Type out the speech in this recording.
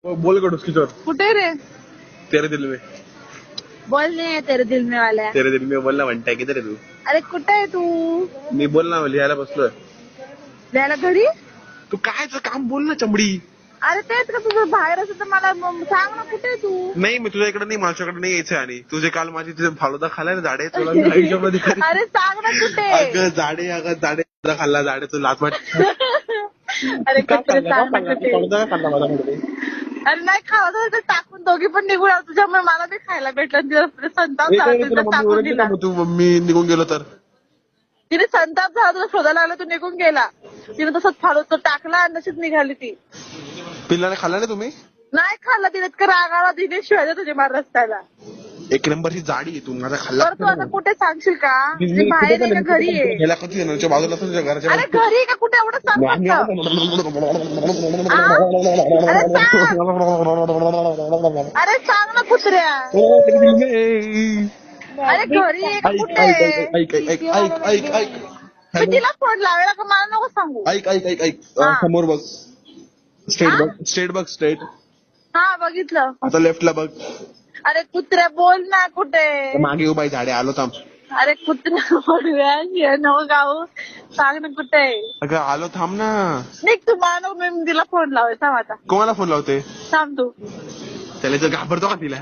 बोल गडूस किशोर. कुठे रे? तेरे दिल में. बोल नाही तेरे दिल में वाला. तेरे दिल में बोल ना म्हणताय किती रे तू. अरे कुठे आहे तू? मी बोल ना लिहायला बसलोय. द्यायला घरी? तू कायच काम बोल ना चमडी. अरे तेच का तुझं बाहेर असं तर मला सांग ना कुठे आहे तू? नाही मी तुझ्या इकडे नाही माझ्याकडे नाही यायचं आणि तुझे काल माझी तुझे फालुदा खाल्लाय ना झाडे तुला मी आयुष्यामध्ये अरे सांग ना कुठे? अगं जाडे खाल्ला झाडे तू लाच वाट. अरे कुठे सांग ना कुठे? फालुदा खाल्ला माझ्याकडे. अरे नाही खावा तर टाकून दोघी पण निघून आलो तुझ्यामुळे मला बी खायला भेटलं तिला संताप झाला तुला टाकून दिला. तू मम्मी निघून गेलो तर तिने संताप झाला तुला शोधायला लागला तू निघून गेला. तिने तसंच फाडू तो टाकला आणि तशीच निघाली ती. पिल्लाने खाल्ला नाही तुम्ही. नाही खाल्ला तिने इतकं रागाला तिने शिवाय तुझे मार रस्त्याला. एक नंबरची जाडी आहे तू माझा खाल्ला. बरं तू आता कुठे सांगशील का? मी बाहेर आहे का घरी आहे? ह्याला कधी येणार बाजूला तुझ्या घराच्या अरे घरी आहे का कुठे एवढं सांग फक्त. अरे सांग ना कुत्र्या. अरे घरी आहे का कुठे? ऐक मी तिला फोन लावायला का मला नको सांगू. ऐक समोर बघ. स्ट्रेट बघ स्ट्रेट. हा बघितलं. आता लेफ्टला बघ. अरे कुत्र्या बोल ना कुठे? मागे उभा झाडे आलो थांब. अरे कुत्र्या बोलूया नको गाऊ. सांग ना कुठे? अगं आलो थांब ना. निघ तू मला मी तिला फोन लावायचा आता. कोणाला फोन लावते थांब तू. त्याला जर घाबरतो का तिला.